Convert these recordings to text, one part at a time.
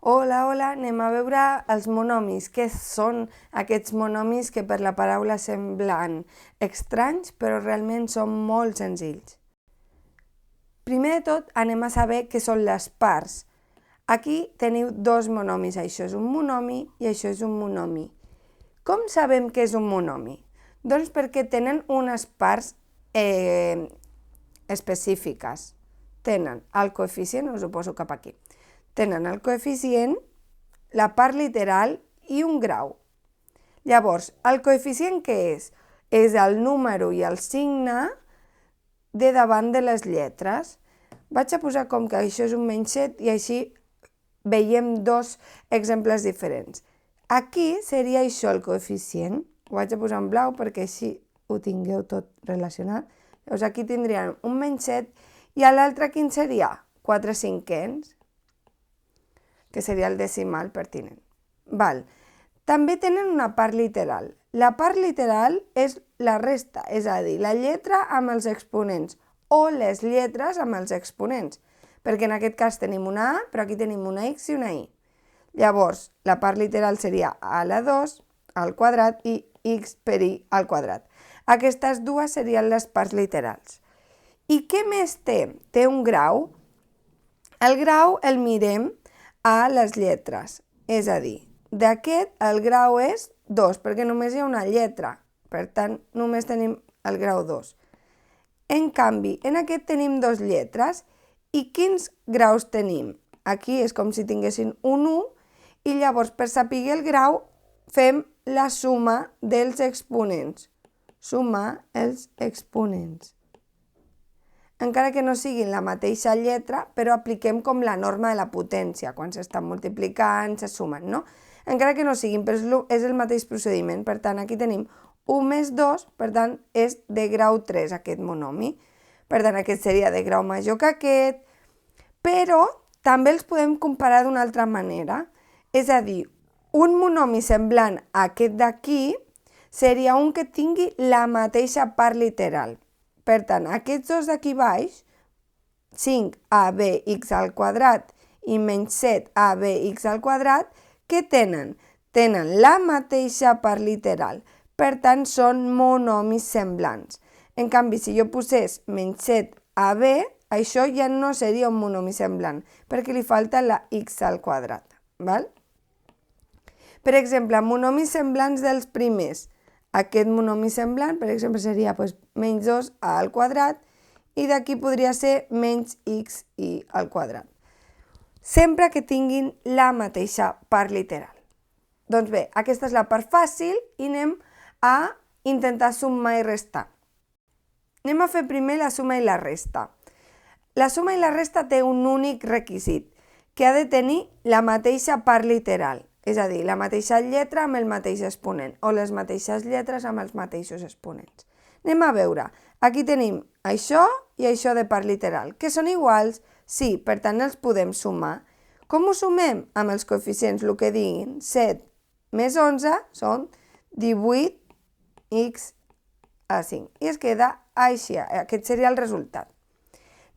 Hola, hola, anem a veure els monomis. Què són aquests monomis que per la paraula semblen estranys, però realment són molt senzills? Primer de tot, anem a saber què són les parts. Aquí teniu dos monomis, això és un monomi i això és un monomi. Com sabem que és un monomi? Doncs perquè tenen unes parts específiques. Tenen el coeficient, us ho poso cap aquí. Tenen el coeficient, la part literal i un grau. Llavors, el coeficient què és? És el número i el signe de davant de les lletres. Vaig a posar com que això és un menys 7 i així veiem dos exemples diferents. Aquí seria això el coeficient. Ho vaig a posar en blau perquè així ho tingueu tot relacionat. Llavors aquí tindríem un menys 7 i a l'altre quin seria? 4 cinquens, que seria el decimal pertinent. També tenen una part literal. La part literal és la resta, és a dir, la lletra amb els exponents o les lletres amb els exponents, perquè en aquest cas tenim una A, però aquí tenim una X i una Y. Llavors, la part literal seria A a la 2 al quadrat i X per Y al quadrat. Aquestes dues serien les parts literals. I què més té? Té un grau. El grau el mirem a les lletres, és a dir, d'aquest el grau és 2, perquè només hi ha una lletra, per tant només tenim el grau 2. En canvi, en aquest tenim dues lletres, i quins graus tenim? Aquí és com si tinguessin un 1, i llavors per saber el grau fem la suma dels exponents. Sumar els exponents. Encara que no siguin la mateixa lletra, però apliquem com la norma de la potència, quan s'estan multiplicant, se sumen, no? Encara que no siguin, però és el mateix procediment. Per tant, aquí tenim 1 més 2, per tant, és de grau 3 aquest monomi. Per tant, aquest seria de grau major que aquest, però també els podem comparar d'una altra manera. És a dir, un monomi semblant a aquest d'aquí seria un que tingui la mateixa part literal. Per tant, aquests dos d'aquí baix, 5abx al quadrat i menys 7abx al quadrat, què tenen? Tenen la mateixa part literal. Per tant, són monomis semblants. En canvi, si jo posés menys 7ab, això ja no seria un monomi semblant, perquè li falta la x al quadrat. Val? Per exemple, monomis semblants dels primers. Aquest monomi semblant, per exemple, seria menys 2a al quadrat i d'aquí podria ser menys xy al quadrat. Sempre que tinguin la mateixa part literal. Doncs bé, aquesta és la part fàcil i anem a intentar sumar i restar. Anem a fer primer la suma i la resta. La suma i la resta té un únic requisit, que ha de tenir la mateixa part literal. És a dir, la mateixa lletra amb el mateix exponent, o les mateixes lletres amb els mateixos exponents. Anem a veure, aquí tenim això i això de part literal, que són iguals, sí, per tant els podem sumar. Com ho sumem? Amb els coeficients, el que diguin, 7 més 11 són 18x a 5, i es queda així, aquest seria el resultat.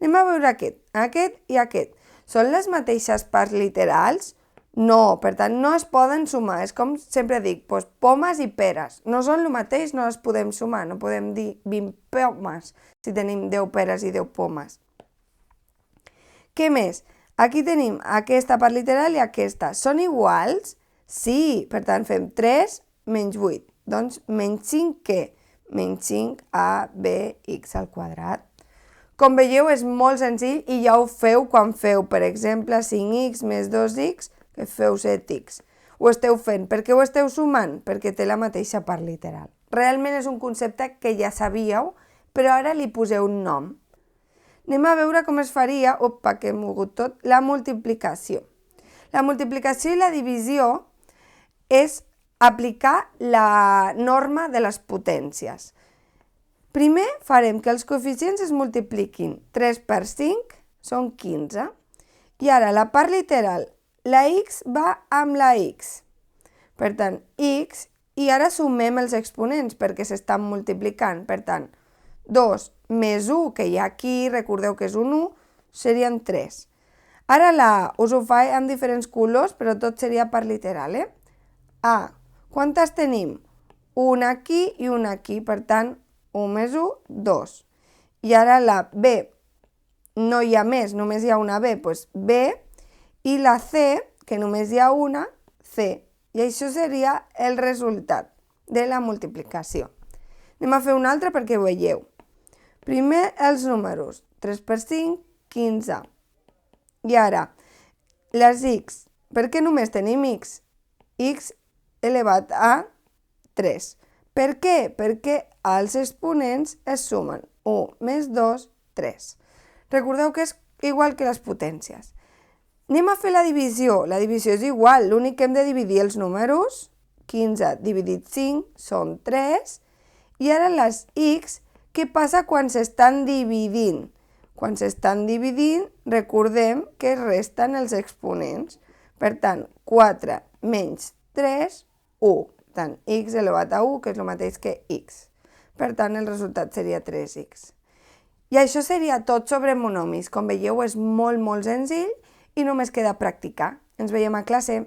Anem a veure aquest i aquest. Són les mateixes parts literals? No, per tant, no es poden sumar. És com sempre dic, pomes i peres. No són el mateix, no les podem sumar. No podem dir 20 pomes si tenim 10 peres i 10 pomes. Què més? Aquí tenim aquesta part literal i aquesta. Són iguals? Sí, per tant, fem 3 menys 8. Doncs menys 5 què? Menys 5abx al quadrat. Com veieu, és molt senzill i ja ho feu quan feu, per exemple, 5x més 2x, que feu 7x. Ho esteu fent. Per què ho esteu sumant? Perquè té la mateixa part literal. Realment és un concepte que ja sabíeu, però ara li poseu un nom. Anem a veure com es faria, que he mogut tot, la multiplicació. La multiplicació i la divisió és aplicar la norma de les potències. Primer farem que els coeficients es multipliquin. 3 per 5 són 15. I ara la part literal, la x va amb la x. Per tant, x, i ara sumem els exponents perquè s'estan multiplicant. Per tant, 2 més 1, que hi ha aquí, recordeu que és un 1, serien 3. Ara la us ho faig en diferents colors, però tot seria part literal, A. Quantes tenim? Una aquí i una aquí, per tant, 1 més 1, 2. I ara la B, no hi ha més, només hi ha una B, doncs B, i la C, que només hi ha una, C. I això seria el resultat de la multiplicació. Anem a fer una altra perquè ho veieu. Primer els números, 3 per 5, 15. I ara, les x, per què només tenim x? X elevat a 3. Per què? Perquè els exponents es sumen. 1 més 2, 3. Recordeu que és igual que les potències. Anem a fer la divisió. La divisió és igual, l'únic que hem de dividir els números. 15 dividit 5 són 3. I ara les x, què passa quan s'estan dividint? Quan s'estan dividint, recordem que resten els exponents. Per tant, 4 menys 3, 1. Per tant, x elevat a 1, que és el mateix que x. Per tant, el resultat seria 3x. I això seria tot sobre monomis. Com veieu, és molt, molt senzill i només queda practicar. Ens veiem a classe.